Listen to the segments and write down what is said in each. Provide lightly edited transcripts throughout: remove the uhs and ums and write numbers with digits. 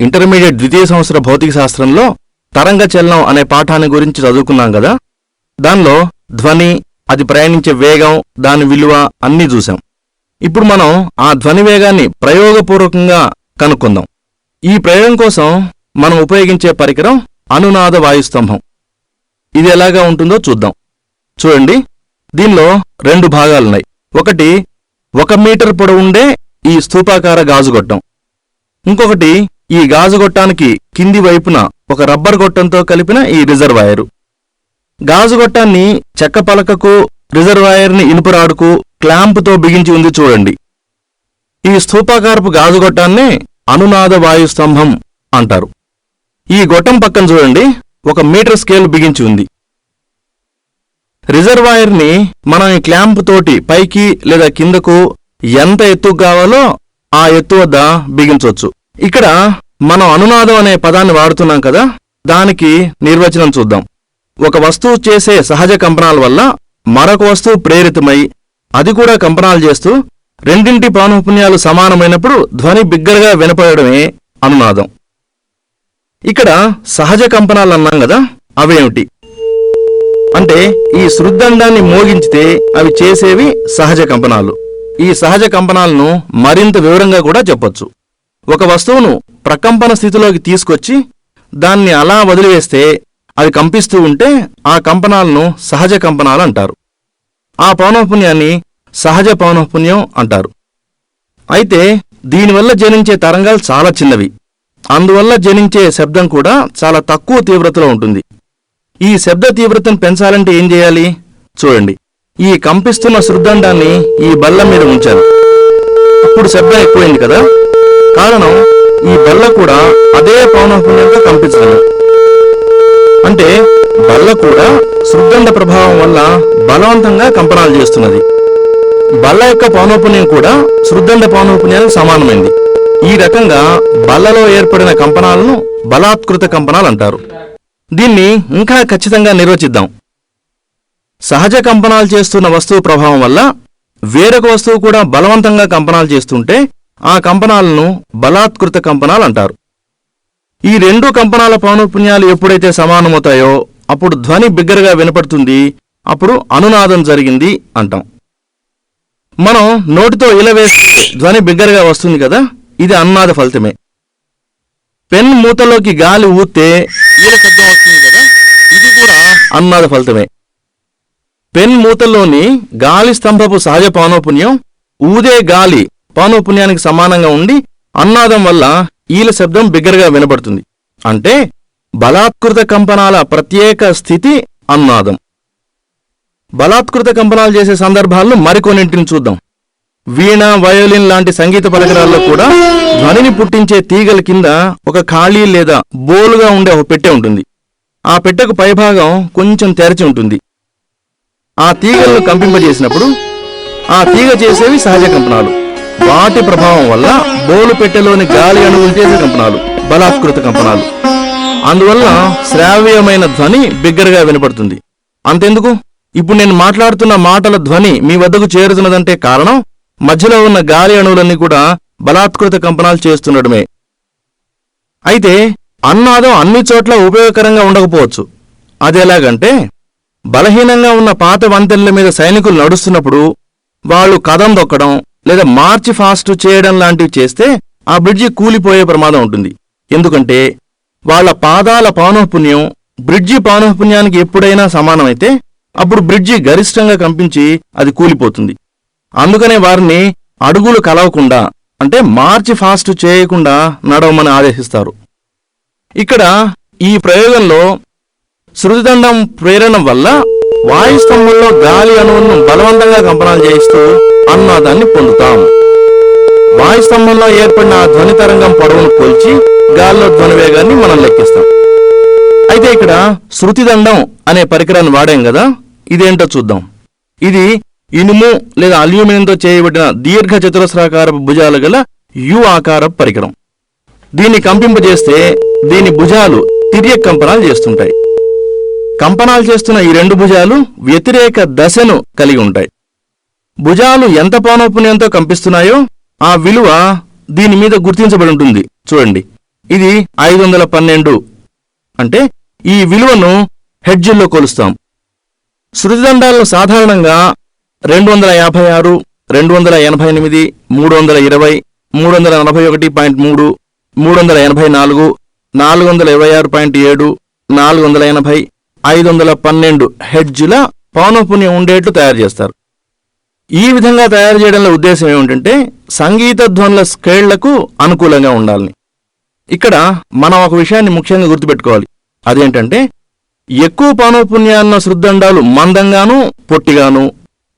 Intermediate ద్వితీయ సంవత్సర భౌతిక శాస్త్రంలో తరంగ చలనం అనే పాఠాన్ని గురించి చదువుకున్నాం కదా. దానిలో ధ్వని, అది ప్రయాణించే వేగం, దాని విలువ అన్నీ చూసాం. ఇప్పుడు మనం ఆ ధ్వని వేగాన్ని ప్రయోగపూర్వకంగా కనుక్కుందాం. ఈ ప్రయోగం కోసం మనం ఉపయోగించే పరికరం అనునాద వాయుస్తంభం. ఇది ఎలాగా ఉంటుందో చూద్దాం. చూడండి, దీనిలో 2 భాగాలున్నాయి. ఒకటి 1 మీటర్ పొడవుండే ఈ స్థూపాకార గాజుగొట్టం, ఇంకొకటి ఈ గాజుగొట్టానికి కింది వైపున ఒక రబ్బర్ గొట్టంతో కలిపిన ఈ రిజర్వాయరు. గాజుగొట్టాన్ని చెక్క పలకకు, రిజర్వాయర్ని ఇనుపరాడుకు క్లాంపుతో బిగించి ఉంది చూడండి. ఈ స్థూపాకారపు గాజుగొట్టాన్నే అనునాద వాయుస్తంభం అంటారు. ఈ గొట్టం పక్కన చూడండి, 1 మీటర్ స్కేల్ బిగించి ఉంది. రిజర్వాయర్ని మనం ఈ క్లాంప్ తోటి పైకి లేదా కిందకు ఎంత ఎత్తుకు కావాలో ఆ ఎత్తు వద్ద బిగించవచ్చు. ఇక్కడ మనం అనునాదం అనే పదాన్ని వాడుతున్నాం కదా, దానికి నిర్వచనం చూద్దాం. ఒక వస్తువు చేసే సహజ కంపనాల వల్ల మరొక వస్తువు ప్రేరితమై అది కూడా కంపనాలు చేస్తూ రెండింటి పౌనఃపున్యాలు సమానమైనప్పుడు ధ్వని బిగ్గరగా వినపడమే అనునాదం. ఇక్కడ సహజ కంపనాలు అన్నాం కదా, అవేమిటి అంటే ఈ శృద్దండాన్ని మోగించితే అవి చేసేవి సహజ కంపనాలు. ఈ సహజ కంపనాలను మరింత వివరంగా కూడా చెప్పొచ్చు. ఒక వస్తువును ప్రకంపన స్థితిలోకి తీసుకొచ్చి దాన్ని అలా వదిలివేస్తే అది కంపిస్తూ ఉంటే ఆ కంపనాలను సహజ కంపనాలు అంటారు. ఆ పౌనఃపున్యాన్ని సహజ పౌనఃపున్యం అంటారు. అయితే దీనివల్ల జనించే తరంగాలు చాలా చిన్నవి, అందువల్ల జనించే శబ్దం కూడా చాలా తక్కువ తీవ్రతలో ఉంటుంది. ఈ శబ్ద తీవ్రతను పెంచాలంటే ఏం చేయాలి? చూడండి, ఈ కంపిస్తున్న శృద్దండాన్ని ఈ బల్ల మీద ఉంచాను. అప్పుడు శబ్దం ఎక్కువైంది కదా, కారణం ఈ బల్ల కూడా అదే పౌనఃపున్యంతో కంపించడం. అంటే బల్ల కూడా శృద్దండ ప్రభావం వల్ల బలవంతంగా కంపనాలు చేస్తున్నది. బల్ల యొక్క పౌనఃపున్యం కూడా శృద్దండ పౌనఃపున్యానికి సమానమైంది. ఈ రకంగా బల్లలో ఏర్పడిన కంపనాలను బలాత్కృత కంపనాలు అంటారు. దీన్ని ఇంకా ఖచ్చితంగా నిర్వచిద్దాం. సహజ కంపనాలు చేస్తున్న వస్తువు ప్రభావం వల్ల వేరొక వస్తువు కూడా బలవంతంగా కంపనాలు చేస్తుంటే ఆ కంపనాలను బలాత్కృత కంపనాలు అంటారు. ఈ 2 కంపనాల పౌనఃపున్యాలు ఎప్పుడైతే సమానమవుతాయో అప్పుడు ధ్వని బిగ్గరగా వినపడుతుంది. అప్పుడు అనునాదం జరిగింది అంటాం. మనం నోటితో ఇలా వేస్తే ధ్వని బిగ్గరగా వస్తుంది కదా, ఇది అనునాద ఫలితమే. పెన్ మూతలోకి గాలి ఊస్తే ఈల శబ్దం వస్తుంది కదా, ఇది కూడా అనునాద ఫలితమే. పెన్ మూతల్లోని గాలి స్తంభపు సహజ పౌనఃపున్యం ఊదే గాలి పౌనఃపున్యానికి సమానంగా ఉండి అనునాదం వల్ల ఈల శబ్దం బిగ్గరగా వినబడుతుంది. అంటే బలాత్కృత కంపనాల ప్రత్యేక స్థితి అనునాదం. బలాత్కృత కంపనాలు చేసే సందర్భాలను మరికొన్నింటిని చూద్దాం. వీణ, వయోలిన్ లాంటి సంగీత పరికరాల్లో కూడా ధ్వనిని పుట్టించే తీగల కింద ఒక ఖాళీ లేదా బోలుగా ఉండే ఒక పెట్టె ఉంటుంది. ఆ పెట్టెకు పైభాగం కొంచెం తెరచి ఉంటుంది. ఆ తీగలను కంపింపజేసినప్పుడు ఆ తీగ చేసేవి సహజ కంపనాలు. వాటి ప్రభావం వల్ల బోలు పెట్టెలోని గాలి అణువులు చేసే కంపనాలు బలాత్కృత కంపనాలు. అందువల్ల శ్రావ్యమైన ధ్వని బిగ్గరగా వినపడుతుంది. అంతెందుకు, ఇప్పుడు నేను మాట్లాడుతున్న మాటల ధ్వని మీ వద్దకు చేరుతున్నదంటే కారణం మధ్యలో ఉన్న గాలి అణువులన్నీ కూడా బలాత్కృత కంపనాలు చేస్తుండడమే. అయితే అనునాదం అన్ని చోట్ల ఉపయోగకరంగా ఉండకపోవచ్చు. అదెలాగంటే, బలహీనంగా ఉన్న పాత వంతెనల మీద సైనికులు నడుస్తున్నప్పుడు వాళ్ళు కదం దొక్కడం లేదా మార్చి ఫాస్ట్ చేయడం లాంటివి చేస్తే ఆ బ్రిడ్జి కూలిపోయే ప్రమాదం ఉంటుంది. ఎందుకంటే వాళ్ల పాదాల పౌనఃపున్యం బ్రిడ్జి పౌనఃపున్యానికి ఎప్పుడైనా సమానమైతే అప్పుడు బ్రిడ్జి గరిష్టంగా కంపించి అది కూలిపోతుంది. అందుకనే వారిని అడుగులు కలవకుండా అంటే మార్చి ఫాస్ట్ చేయకుండా నడవమని ఆదేశిస్తారు. ఇక్కడ ఈ ప్రయోగంలో శృతిదండం ప్రేరణ వల్ల వాయుస్తంభంలో గాలి అణువులను బలవంతంగా కంపనాలు చేయిస్తూ అనునాదాన్ని పొందుతాం. వాయుస్తంభంలో ఏర్పడిన ఆ ధ్వని తరంగం పొడవును కొల్చి గాల్లో ధ్వని వేగాన్ని మనం లెక్కిస్తాం. అయితే ఇక్కడ శృతిదండం అనే పరికరాన్ని వాడాం కదా, ఇదేంటో చూద్దాం. ఇది ఇనుము లేదా అల్యూమినియంతో చేయబడిన దీర్ఘ చతురస్రాకారపు భుజాలు గల యు ఆకారపు పరికరం. దీన్ని కంపింపజేస్తే దీని భుజాలు తిర్యక్ కంపనాలు చేస్తుంటాయి. కంపనాలు చేస్తున్న ఈ 2 భుజాలు వ్యతిరేక దశను కలిగి ఉంటాయి. భుజాలు ఎంత పౌనఃపున్యంతో కంపిస్తున్నాయో ఆ విలువ దీని మీద గుర్తించబడి ఉంటుంది. చూడండి, ఇది 512 అంటే ఈ విలువను హెర్ట్జుల్లో కొలుస్తాం. శృతిదండాలను సాధారణంగా 256, 288, 320, 341.3, 384, 426.7, 480, 512 హెర్ట్జుల పౌనఃపున్యం ఉండేట్లు తయారు చేస్తారు. ఈ విధంగా తయారు చేయడంలో ఉద్దేశం ఏమిటంటే సంగీత ధ్వనుల స్కేళ్లకు అనుకూలంగా ఉండాలని. ఇక్కడ మనం ఒక విషయాన్ని ముఖ్యంగా గుర్తుపెట్టుకోవాలి. అదేంటంటే ఎక్కువ పౌనఃపున్యాలున్న శృద్దండాలు మందంగాను పొట్టిగాను,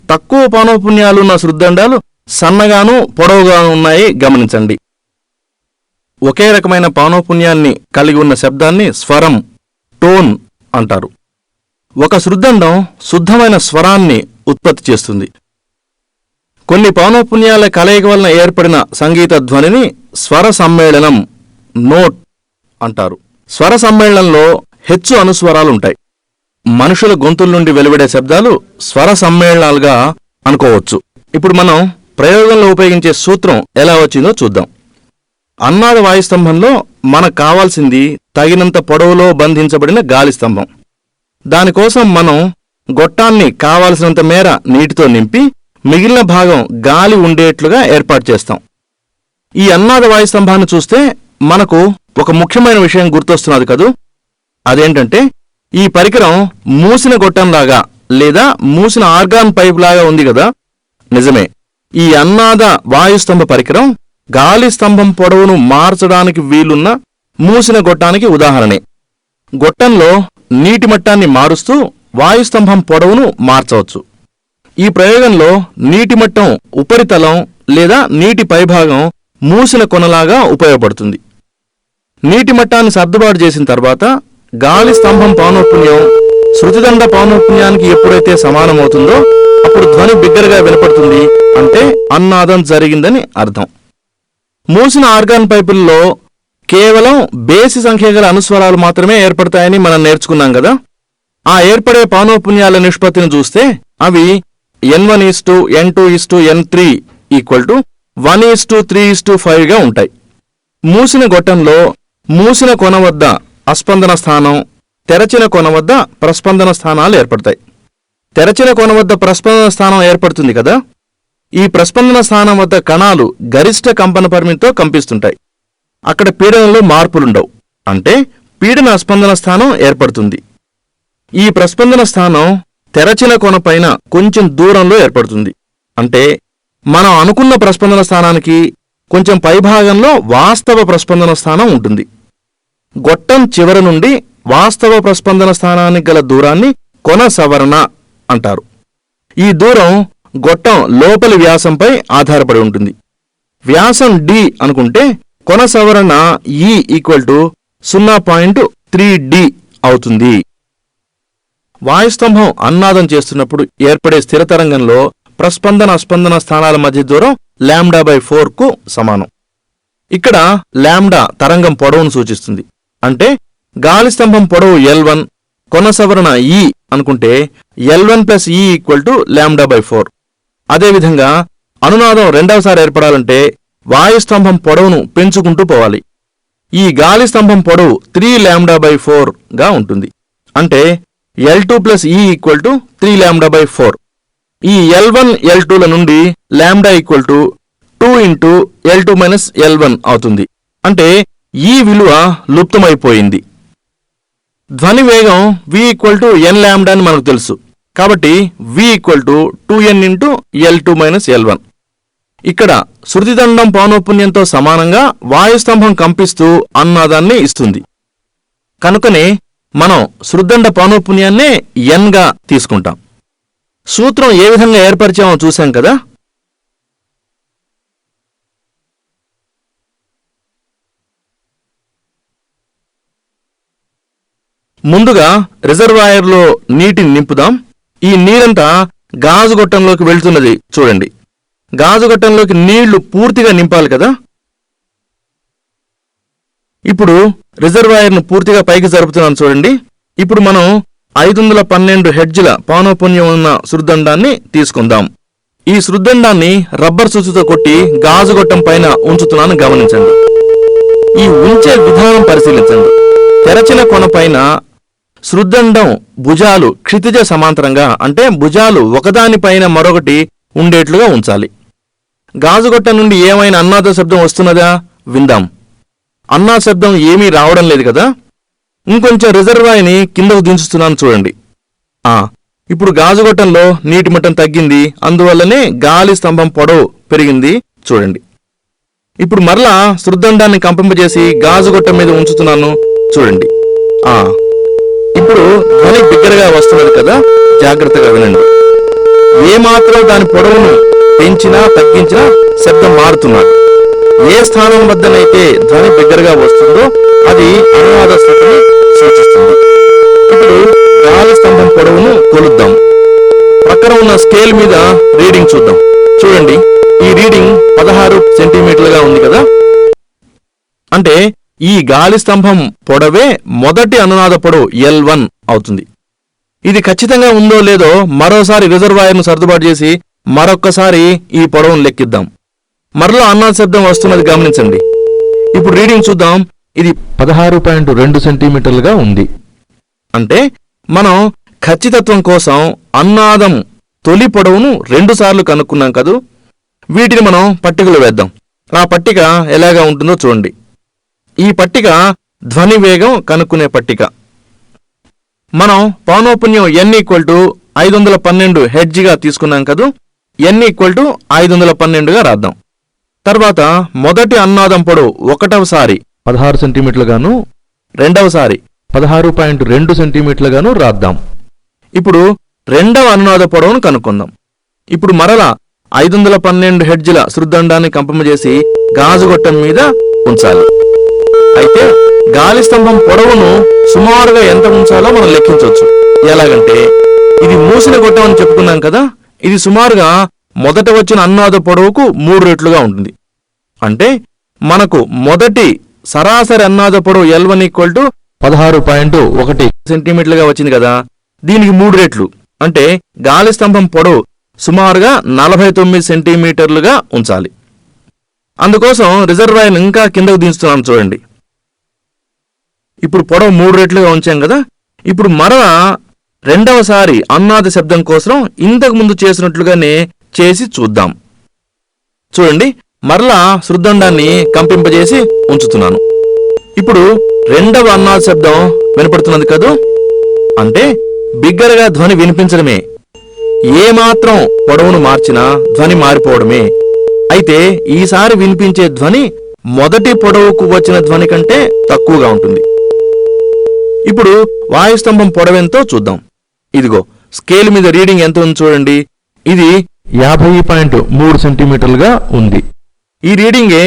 తక్కువ పౌనఃపున్యాలున్న శృద్దండాలు సన్నగాను పొడవుగాను ఉన్నాయి గమనించండి. ఒకే రకమైన పౌనఃపున్యాన్ని కలిగి ఉన్న శబ్దాన్ని స్వరం, టోన్ అంటారు. ఒక శృద్దండం శుద్ధమైన స్వరాన్ని ఉత్పత్తి చేస్తుంది. కొన్ని పౌనఃపున్యాల కలయిక వలన ఏర్పడిన సంగీత ధ్వనిని స్వర సమ్మేళనం, నోట్ అంటారు. స్వర సమ్మేళనంలో హెచ్చు అనుస్వరాలుంటాయి. మనుషుల గొంతుల నుండి వెలువడే శబ్దాలు స్వర సమ్మేళనాలుగా అనుకోవచ్చు. ఇప్పుడు మనం ప్రయోగంలో ఉపయోగించే సూత్రం ఎలా వచ్చిందో చూద్దాం. అన్నాద వాయుస్తంభంలో మనకు కావాల్సింది తగినంత పొడవులో బంధించబడిన గాలి స్తంభం. దానికోసం మనం గొట్టాన్ని కావలసినంత మేర నీటితో నింపి మిగిలిన భాగం గాలి ఉండేట్లుగా ఏర్పాటు చేస్తాం. ఈ అన్నాద వాయుస్తంభాన్ని చూస్తే మనకు ఒక ముఖ్యమైన విషయం గుర్తొస్తున్నది కదూ. అదేంటంటే ఈ పరికరం మూసిన గొట్టంలాగా లేదా మూసిన ఆర్గాన్ పైప్ లాగా ఉంది కదా. నిజమే, ఈ అన్నాద వాయుస్తంభ పరికరం గాలి స్తంభం పొడవును మార్చడానికి వీలున్న మూసిన గొట్టానికి ఉదాహరణే. గొట్టంలో నీటి మట్టాన్ని మారుస్తూ వాయుస్తంభం పొడవును మార్చవచ్చు. ఈ ప్రయోగంలో నీటి మట్టం ఉపరితలం లేదా నీటి పైభాగం మూసిన కొనలాగా ఉపయోగపడుతుంది. నీటి మట్టాన్ని సర్దుబాటు చేసిన తర్వాత గాలి స్తంభం పౌనఃపున్యం శృతిదండ పౌనఃపున్యానికి ఎప్పుడైతే సమానమవుతుందో అప్పుడు ధ్వని బిగ్గరగా వినపడుతుంది. అంటే అన్నాదం జరిగిందని అర్థం. మూసిన ఆర్గాన్ పైపుల్లో కేవలం బేసి సంఖ్య గల అనుస్వరాలు మాత్రమే ఏర్పడతాయని మనం నేర్చుకున్నాం కదా. ఆ ఏర్పడే పౌనఃపున్యాల నిష్పత్తిని చూస్తే అవి N1:N2:N3 1:3:5గా ఉంటాయి. మూసిన గొట్టంలో మూసిన కొన వద్ద అస్పందన స్థానం, తెరచిన కొన వద్ద ప్రస్పందన స్థానాలు ఏర్పడతాయి. తెరచిన కొన వద్ద ప్రస్పందన స్థానం ఏర్పడుతుంది కదా. ఈ ప్రస్పందన స్థానం వద్ద కణాలు గరిష్ట కంపన పరిమితితో కంపిస్తుంటాయి. అక్కడ పీడనంలో మార్పులుండవు. అంటే పీడన అస్పందన స్థానం ఏర్పడుతుంది. ఈ ప్రస్పందన స్థానం తెరచిన కొనపైన కొంచెం దూరంలో ఏర్పడుతుంది. అంటే మనం అనుకున్న ప్రస్పందన స్థానానికి కొంచెం పైభాగంలో వాస్తవ ప్రస్పందన స్థానం ఉంటుంది. గొట్టం చివరి నుండి వాస్తవ ప్రస్పందన స్థానానికి గల దూరాన్ని కొన సవరణ అంటారు. ఈ దూరం గొట్టం లోపలి వ్యాసంపై ఆధారపడి ఉంటుంది. వ్యాసం d అనుకుంటే కొన సవరణ E = 0.3d అవుతుంది. వాయుస్తంభం అన్నాదం చేస్తున్నప్పుడు ఏర్పడే స్థిర తరంగంలో ప్రస్పందన అస్పందన స్థానాల మధ్య దూరం λ/4కు సమానం. ఇక్కడ లాంబ్డా తరంగం పొడవును సూచిస్తుంది. అంటే గాలి స్తంభం పొడవు L1, కొన సవరణ E అనుకుంటే L1 + E = λ/4. అదేవిధంగా అనునాదం రెండవసారి ఏర్పడాలంటే వాయుస్తంభం పొడవును పెంచుకుంటూ పోవాలి. ఈ గాలి స్తంభం పొడవు 3λ/4గా ఉంటుంది. అంటే L2 + E = 3λ/4. ఈ L1, L2ల నుండి λ = 2 × L2 - L1 అవుతుంది. అంటే ఈ విలువ లుప్తమైపోయింది. ధ్వని వేగం v = nλ అని మనకు తెలుసు. కాబట్టి v = 2n × L2 - L1. ఇక్కడ శృతిదండం పౌనఃపున్యంతో సమానంగా వాయుస్తంభం కంపిస్తూ అన్నాదాన్ని ఇస్తుంది. కనుకనే మనం శృద్దండ పౌనఃపున్యాన్నే n గా తీసుకుంటాం. సూత్రం ఏ విధంగా ఏర్పరిచామో చూశాం కదా. ముందుగా రిజర్వాయర్లో నీటిని నింపుదాం. ఈ నీరంతా గాజు గొట్టంలోకి వెళ్తున్నది చూడండి. గాజు గొట్టంలోకి నీళ్లు పూర్తిగా నింపాలి కదా. ఇప్పుడు రిజర్వాయర్ను పూర్తిగా పైకి జరుపుతున్నాను చూడండి. ఇప్పుడు మనం 512 హెర్ట్జుల పౌనఃపున్యం ఉన్న శృద్దండాన్ని తీసుకుందాం. ఈ శృద్దండాన్ని రబ్బర్ సుత్తితో కొట్టి గాజు గొట్టం పైన ఉంచుతున్నాను గమనించండి. ఈ ఉంచే విధానం పరిశీలించండి. తెరచిన కొనపైన శృద్దండం భుజాలు క్షితిజ సమాంతరంగా, అంటే భుజాలు ఒకదానిపైన మరొకటి ఉండేట్లుగా ఉంచాలి. గాజుగొట్ట నుండి ఏమైనా అన్నాద శబ్దం వస్తున్నదా? విందాం. అన్నా శబ్దం ఏమీ రావడం లేదు కదా. ఇంకొంచెం రిజర్వాయర్ని కిందకు దించుతున్నాను చూడండి. ఇప్పుడు గాజుగొట్టంలో నీటి మట్టం తగ్గింది, అందువల్లనే గాలి స్తంభం పొడవు పెరిగింది చూడండి. ఇప్పుడు మరలా శృద్దండాన్ని కంపింపజేసి గాజుగొట్టం మీద ఉంచుతున్నాను చూడండి. ఇప్పుడు ధ్వని బిగ్గరగా వస్తున్నది కదా, జాగ్రత్తగా వినండి. ఏమాత్రం దాని పొడవును పెంచినా తగ్గించినా శబ్దం మారుతున్నాడు. ఏ స్థానం వద్దనైతే ధ్వని బిగ్గరగా వస్తుందో అది అనువాద స్థితిని సూచిస్తుంది. ఇప్పుడు గాలి స్తంభం పొడవును కొలుద్దాం. పక్కన ఉన్న స్కేల్ మీద రీడింగ్ చూద్దాం. చూడండి, ఈ రీడింగ్ 16 సెంటీమీటర్లుగా ఉంది కదా. అంటే ఈ గాలి స్తంభం పొడవే మొదటి అనునాద పొడవు L1 అవుతుంది. ఇది ఖచ్చితంగా ఉందో లేదో మరోసారి రిజర్వాయర్ను సర్దుబాటు చేసి మరొక్కసారి ఈ పొడవును లెక్కిద్దాం. మరలా అన్నాద శబ్దం వస్తున్నది గమనించండి. ఇప్పుడు రీడింగ్ చూద్దాం. ఇది 16.2 సెంటీమీటర్లుగా ఉంది. అంటే మనం ఖచ్చితత్వం కోసం అన్నాదం తొలి పొడవును 2 సార్లు కనుక్కున్నాం కదూ. వీటిని మనం పట్టికలో వేద్దాం. ఆ పట్టిక ఎలాగా ఉంటుందో చూడండి. ఈ పట్టిక ధ్వని వేగం కనుక్కునే పట్టిక. మనం పౌనఃపున్యం n = 512 హెర్ట్జ్గా తీసుకున్నాం కదూ. n = 512గా రాద్దాం. తర్వాత మొదటి అన్నాదం పొడవు ఒకటవసారి 16 సెంటీమీటర్లుగాను, రెండవసారి 16.2 సెంటీమీటర్లుగాను రాద్దాం. ఇప్పుడు రెండవ అనునాద పొడవును కనుక్కుందాం. ఇప్పుడు మరలా 512 హెర్ట్జ్ల శృద్దండాన్ని కంపమజేసి గాజుగొట్టం మీద ఉంచాలి. అయితే గాలి స్తంభం పొడవును సుమారుగా ఎంత ఉంచాలో మనం లెక్కించవచ్చు. ఎలాగంటే ఇది మూసిన గొట్టం అని చెప్పుకున్నాం కదా. ఇది సుమారుగా మొదట వచ్చిన అన్నాద పొడవుకు 3 రెట్లుగా ఉంటుంది. అంటే మనకు మొదటి సరాసరి అన్నాద పొడవు L1 = 16.1 సెంటీమీటర్లుగా వచ్చింది కదా. దీనికి 3 రెట్లు అంటే గాలి స్తంభం పొడవు సుమారుగా 49 సెంటీమీటర్లుగా ఉంచాలి. అందుకోసం రిజర్వాయర్ ఇంకా కిందకు దించుతున్నాం చూడండి. ఇప్పుడు పొడవు 3 రెట్లుగా ఉంచాం కదా. ఇప్పుడు మరలా రెండవసారి అన్నాద శబ్దం కోసం ఇంతకు ముందు చేసినట్లుగానే చేసి చూద్దాం. చూడండి, మరలా శృద్దండాన్ని కంపింపజేసి ఉంచుతున్నాను. ఇప్పుడు రెండవ అన్నాద శబ్దం వినపడుతున్నది కదూ. అంటే బిగ్గరగా ధ్వని వినిపించడమే. ఏమాత్రం పొడవును మార్చినా ధ్వని మారిపోవడమే. అయితే ఈసారి వినిపించే ధ్వని మొదటి పొడవుకు వచ్చిన ధ్వని కంటే తక్కువగా ఉంటుంది. ఇప్పుడు వాయుస్తంభం పొడవెంతో చూద్దాం. ఇదిగో స్కేల్ మీద రీడింగ్ ఎంత ఉంది చూడండి. ఇది 50.3 సెంటీమీటర్లుగా ఉంది. ఈ రీడింగే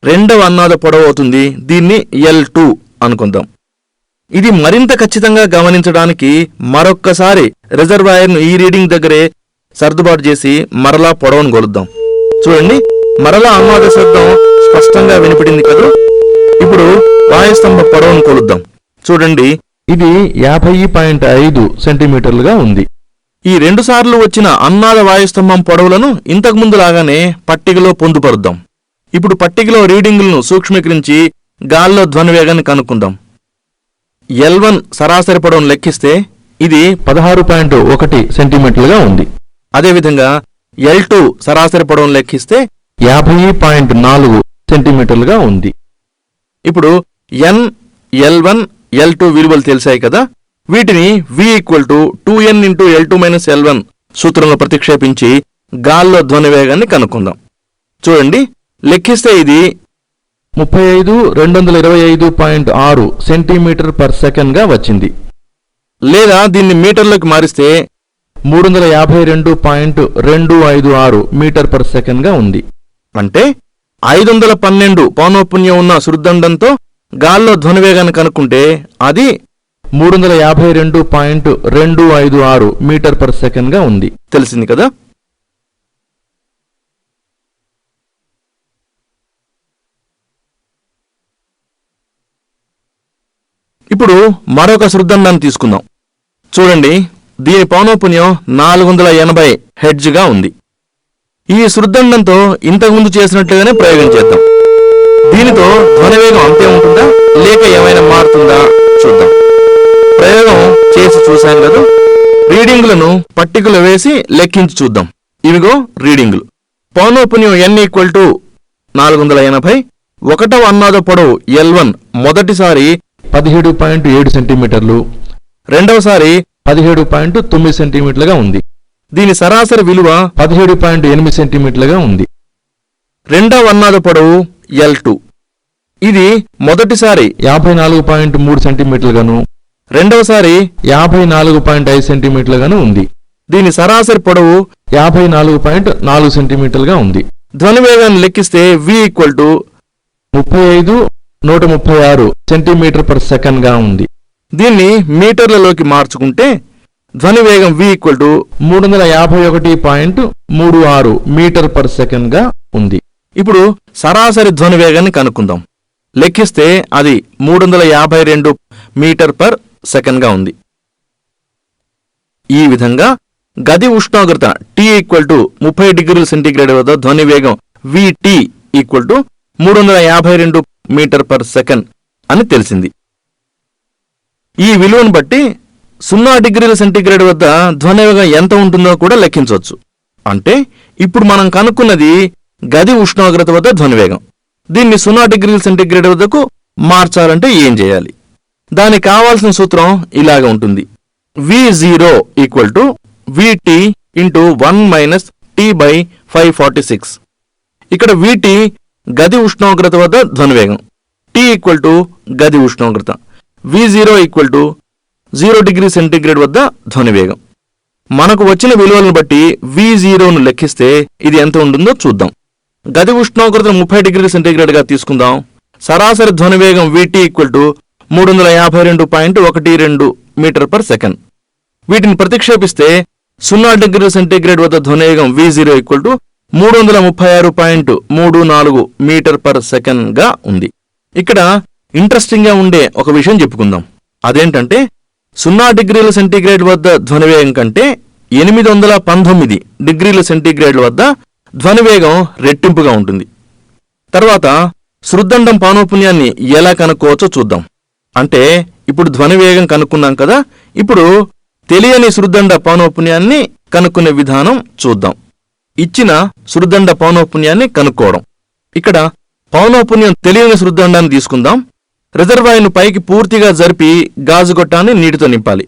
రెండవ అన్నాద పొడవు అవుతుంది. దీన్ని L2 అనుకుందాం. ఇది మరింత ఖచ్చితంగా గమనించడానికి మరొక్కసారి రిజర్వాయర్ను ఈ రీడింగ్ దగ్గరే సర్దుబాటు చేసి మరలా పొడవును కొలుద్దాం. చూడండి, మరలా అన్నాద శబ్దం స్పష్టంగా వినిపడింది కదా. ఇప్పుడు వాయుస్తంభ పొడవును కొలుద్దాం. చూడండి, ఇది 50.5 సెంటీమీటర్లుగా ఉంది. ఈ 2 సార్లు వచ్చిన అన్నాద వాయుస్తంభం పొడవులను ఇంతకుముందు లాగానే పట్టికలో పొందుపరుద్దాం. ఇప్పుడు పట్టికలో రీడింగులను సూక్ష్మీకరించి గాల్లో ధ్వని వేగాన్ని కనుక్కుందాం. L1 సరాసరి పొడవును లెక్కిస్తే ఇది 16.1 సెంటీమీటర్లుగా ఉంది. అదేవిధంగా L2 సరాసరి పొడవును లెక్కిస్తే 50.4 సెంటీమీటర్లుగా ఉంది. ఇప్పుడు n, L1, L2 విలువలు తెలిసాయి కదా. వీటిని V = 2n × L2 - L1 సూత్రంలో ప్రతిక్షేపించి గాల్లో ధ్వని వేగాన్ని కనుక్కుందాం. చూడండి, లెక్కిస్తే ఇది 35,225.6 సెంటీమీటర్ పర్ సెకండ్గా వచ్చింది. లేదా దీన్ని మీటర్లోకి మారిస్తే 352.256 మీటర్ పర్ సెకండ్గా ఉంది. అంటే 512 పౌనఃపున్యం ఉన్న శృద్దండంతో గాల్లో ధ్వనివేగాన్ని కనుక్కుంటే అది 352.256 మీటర్ పర్ సెకండ్గా ఉంది. తెలిసింది కదా. ఇప్పుడు మరొక శృద్దండాన్ని తీసుకుందాం. చూడండి, దీని పౌనఃపున్యం 480 హెర్ట్జ్గా ఉంది. ఈ శృద్దండంతో ఇంతకుముందు చేసినట్లుగానే ప్రయోగం చేద్దాం. దీనితో ధ్వనివేగం అంతే ఉంటుందా లేక ఏమైనా మారుతుందా చూద్దాం. ప్రయోగం చేసి చూశాం కదా. రీడింగులను పట్టికలో వేసి లెక్కించి చూద్దాం. ఇవిగో రీడింగులు. పౌనఃపున్యం n = 480. ఒకటవ అన్నాద పొడవు L1 మొదటిసారి 17.7 సెంటీమీటర్లు, రెండవసారి 17.9 సెంటీమీటర్లుగా ఉంది. దీని సరాసరి విలువ 17.8 సెంటీమీటర్లుగా ఉంది. రెండవ అన్నాద పొడవు L2. ఇది మొదటిసారి 54.3 సెంటీమీటర్లుగాను, రెండవసారి 54.5 సెంటీమీటర్లుగాను ఉంది. దీని సరాసరి పొడవు 54.4 సెంటీమీటర్లుగా ఉంది. ధ్వనివేగాన్ని లెక్కిస్తే v = 35,136 సెంటీమీటర్ పర్ సెకండ్ గా ఉంది. దీన్ని మీటర్లలోకి మార్చుకుంటే ధ్వనివేగం v = 351.36 మీటర్ పర్ సెకండ్ గా ఉంది. ఇప్పుడు సరాసరి ధ్వనివేగాన్ని కనుక్కుందాం. లెక్కిస్తే అది 352 మీటర్ పర్ సెకండ్ గా ఉంది. ఈ విధంగా గది ఉష్ణోగ్రత T = 30 డిగ్రీల సెంటీగ్రేడ్ వద్ద ధ్వనివేగం Vt = 352 మీటర్ పర్ సెకండ్ అని తెలిసింది. ఈ విలువను బట్టి 0 డిగ్రీల సెంటీగ్రేడ్ వద్ద ధ్వనివేగం ఎంత ఉంటుందో కూడా లెక్కించవచ్చు. అంటే ఇప్పుడు మనం కనుక్కున్నది గది ఉష్ణోగ్రత వద్ద ధ్వనివేగం. దీన్ని 0 డిగ్రీల సెంటీగ్రేడ్ వద్దకు మార్చాలంటే ఏం చేయాలి? దానికి కావాల్సిన సూత్రం ఇలాగ ఉంటుంది. V0 = Vt × 1 - T/546. ఇక్కడ Vt గది ఉష్ణోగ్రత వద్ద ధ్వనివేగం, T = గది ఉష్ణోగ్రత, V0 = 0 డిగ్రీ సెంటీగ్రేడ్ వద్ద ధ్వనివేగం. మనకు వచ్చిన విలువలను బట్టి V0ను లెక్కిస్తే ఇది ఎంత ఉంటుందో చూద్దాం. గది ఉష్ణోగ్రతను 30 డిగ్రీల సెంటీగ్రేడ్గా తీసుకుందాం. సరాసరి ధ్వనివేగం Vt = 352.12 మీటర్ పర్ సెకండ్. వీటిని ప్రతిక్షేపిస్తే 0 డిగ్రీల సెంటీగ్రేడ్ వద్ద ధ్వనివేగం V0 = 336.34 మీటర్ పర్ సెకండ్ గా ఉంది. ఇక్కడ ఇంట్రెస్టింగ్ గా ఉండే ఒక విషయం చెప్పుకుందాం. అదేంటంటే 0 డిగ్రీల సెంటీగ్రేడ్ వద్ద ధ్వనివేగం కంటే 819 డిగ్రీల సెంటీగ్రేడ్ వద్ద ధ్వనివేగం రెట్టింపుగా ఉంటుంది. తర్వాత శృద్దండం పౌనఃపున్యాన్ని ఎలా కనుక్కోవచ్చో చూద్దాం. అంటే ఇప్పుడు ధ్వనివేగం కనుక్కున్నాం కదా, ఇప్పుడు తెలియని శృద్దండ పౌనఃపున్యాన్ని కనుక్కునే విధానం చూద్దాం. ఇచ్చిన శృద్దండ పౌనఃపున్యాన్ని కనుక్కోవడం. ఇక్కడ పౌనఃపున్యం తెలియని శృద్దండాన్ని తీసుకుందాం. రిజర్వాయర్ను పైకి పూర్తిగా జరిపి గాజుగొట్టాన్ని నీటితో నింపాలి.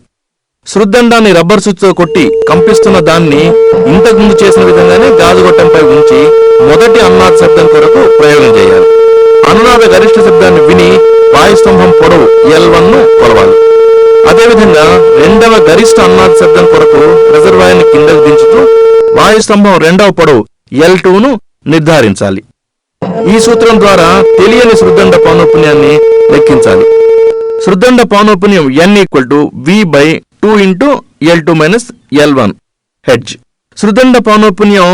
శృద్దండాన్ని రబ్బర్ స్విచ్తో కొట్టి కంపిస్తున్న దాన్ని ఇంతకుముందు చేసిన విధంగానే గాజుగొట్టంపై ఉంచి మొదటి అనునాద శబ్దం కొరకు ప్రయోగం చేయాలి. అనునాద గరిష్ట శబ్దాన్ని విని వాయుస్తంభం పొడవు L1ను కొలవాలి. అదేవిధంగా రెండవ గరిష్ట అనునాద శబ్దం కొరకు రిజర్వాయర్ని కిందకు దించుతూ వాయుస్తంభం రెండవ పొడవు L2ను నిర్ధారించాలి. ఈ సూత్రం ద్వారా తెలియని శృద్దండ పౌనఃపున్యాన్ని లెక్కించాలి. శృద్దండ పౌనఃపున్యం n = V/2 × L2 - L1 hedge. శృద్దండ పౌనఃపున్యం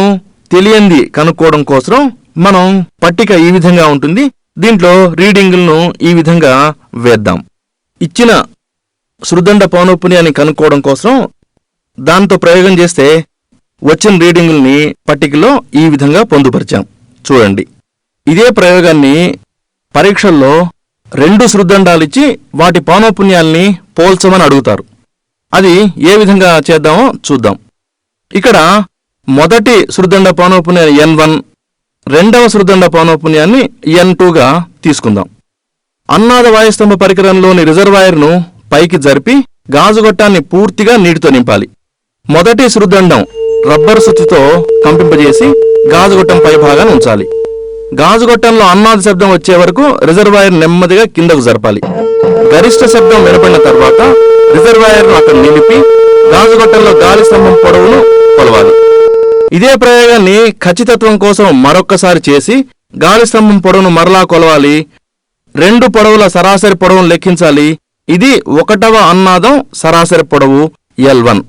తెలియంది కనుక్కోవడం కోసం మనం పట్టిక ఈ విధంగా ఉంటుంది. దీంట్లో రీడింగులను ఈ విధంగా వేద్దాం. ఇచ్చిన శృద్దండ పౌనఃపున్యాన్ని కనుక్కోవడం కోసం దాంతో ప్రయోగం చేస్తే వచ్చిన రీడింగుల్ని పట్టికలో ఈ విధంగా పొందుపరిచాం. చూడండి, ఇదే ప్రయోగాన్ని పరీక్షల్లో 2 శృద్దండాలిచ్చి వాటి పౌనఃపున్యాల్ని పోల్చమని అడుగుతారు. అది ఏ విధంగా చేద్దామో చూద్దాం. ఇక్కడ మొదటి శృద్దండ పౌనఃపున్యాన్ని N1, రెండవ శృద్దండ పౌనఃపున్యాన్ని N2గా తీసుకుందాం. అన్నాద వాయుస్తంభ పరికరంలోని రిజర్వాయర్ను పైకి జరిపి గాజుగొట్టాన్ని పూర్తిగా నీటితో నింపాలి. మొదటి శృద్దండం రబ్బర్ సుత్తితో కంపింపజేసి గాజుగొట్టం పై భాగాన్ని ఉంచాలి. గాజుగొట్టంలో అన్నాద శబ్దం వచ్చే వరకు రిజర్వాయర్ నెమ్మదిగా కిందకు జరపాలి. గరిష్ట శబ్దం వినపడిన తర్వాత రిజర్వాయర్ను అక్కడ నిలిపి గాజుగొట్టంలో గాలి స్తంభం పొడవును కొలవాలి. ఇదే ప్రయోగాన్ని ఖచ్చితత్వం కోసం మరొక్కసారి చేసి గాలి స్తంభం పొడవును మరలా కొలవాలి. 2 పొడవుల సరాసరి పొడవును లెక్కించాలి. ఇది 1వ అన్నాదం సరాసరి పొడవు L1.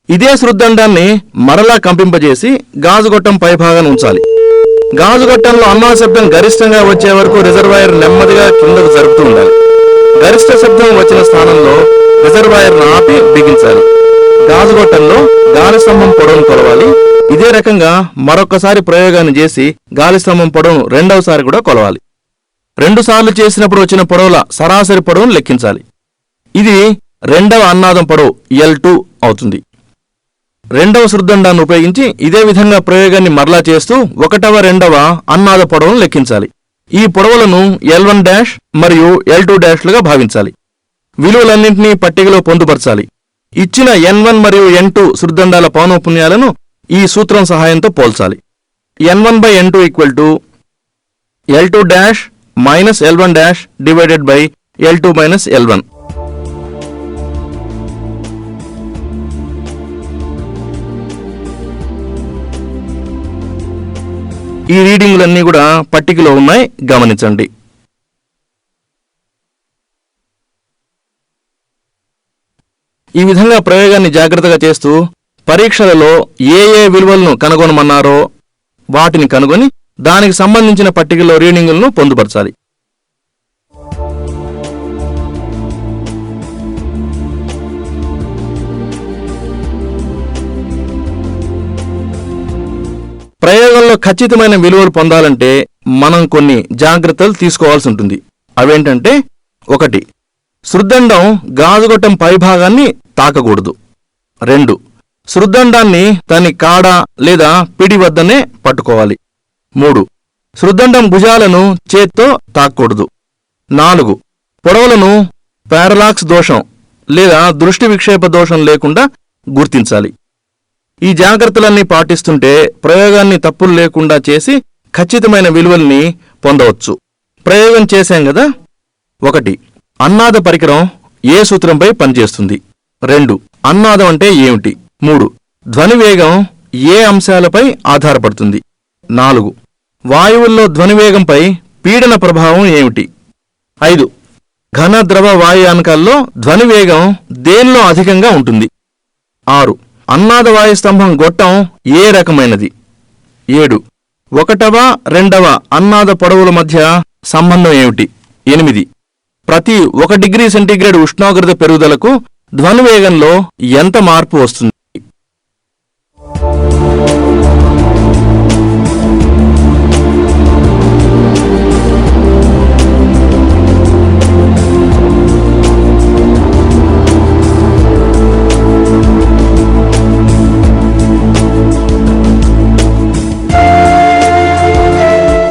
ఇదే శృద్దండాన్ని మరలా కంపింపజేసి గాజుగొట్టం పైభాగాన్ని ఉంచాలి. గాజుగొట్టంలో అన్నాద శబ్దం గరిష్టంగా వచ్చే వరకు రిజర్వాయర్ నెమ్మదిగా కిందకు జరుపుతూ ఉండాలి. గరిష్ట శబ్దం వచ్చిన స్థానంలో రిజర్వాయర్ ఆపి బిగించాలి. గాజుగొట్టంలో గాలి స్తంభం పొడవును కొలవాలి. ఇదే రకంగా మరొకసారి ప్రయోగాన్ని చేసి గాలి స్తంభం పొడవును రెండవసారి కూడా కొలవాలి. రెండుసార్లు చేసినప్పుడు వచ్చిన పొడవుల సరాసరి పొడవును లెక్కించాలి. ఇది రెండవ అన్నాదం పొడవు L2 అవుతుంది. రెండవ శృద్దండాన్ని ఉపయోగించి ఇదే విధంగా ప్రయోగాన్ని మరలా చేస్తూ ఒకటవ రెండవ అన్నాద పొడవును లెక్కించాలి. ఈ పొడవులను L1 మరియు L2 లుగా భావించాలి. విలువలన్నింటినీ పట్టికలో పొందుపరచాలి. ఇచ్చిన N1 మరియు N2 శృద్దండాల పౌనఃపున్యాలను ఈ సూత్రం సహాయంతో పోల్చాలి. N1/N2 = L2 minus L1 divided by L2 minus L1. ఈ రీడింగులన్నీ కూడా పట్టికలో ఉన్నాయి, గమనించండి. ఈ విధంగా ప్రయోగాన్ని జాగ్రత్తగా చేస్తూ పరీక్షలలో ఏ విలువలను కనుగొనమన్నారో వాటిని కనుగొని దానికి సంబంధించిన పట్టికలో రీడింగులను పొందుపరచాలి. ప్రయోగంలో ఖచ్చితమైన విలువలు పొందాలంటే మనం కొన్ని జాగ్రత్తలు తీసుకోవాల్సి ఉంటుంది. అవేంటంటే 1. శృద్దండం గాజుగొట్టం పైభాగాన్ని తాకకూడదు. 2. శృద్దండాన్ని దాని కాడ లేదా పిడి వద్దనే పట్టుకోవాలి. 3. శృద్దండం భుజాలను చేత్తో తాకూడదు. 4. పొడవులను పారలాక్స్ దోషం లేదా దృష్టి విక్షేప దోషం లేకుండా గుర్తించాలి. ఈ జాగ్రత్తలన్నీ పాటిస్తుంటే ప్రయోగాన్ని తప్పులు లేకుండా చేసి ఖచ్చితమైన విలువల్ని పొందవచ్చు. ప్రయోగం చేశాం కదా. 1. అన్నాద పరికరం ఏ సూత్రంపై పనిచేస్తుంది? 2. అన్నాదం అంటే ఏమిటి? 3. ధ్వనివేగం ఏ అంశాలపై ఆధారపడుతుంది? 4. వాయువుల్లో ధ్వనివేగంపై పీడన ప్రభావం ఏమిటి? 5. ఘన ద్రవ వాయుయానకాల్లో ధ్వనివేగం దేనిలో అధికంగా ఉంటుంది? 6. అన్నాద వాయుస్తంభం గొట్టం ఏ రకమైనది? 7. 1వ 2వ అన్నాద పొడవుల మధ్య సంబంధం ఏమిటి? 8. ప్రతి 1 డిగ్రీ సెంటీగ్రేడ్ ఉష్ణోగ్రత పెరుగుదలకు ధ్వనివేగంలో ఎంత మార్పు వస్తుంది?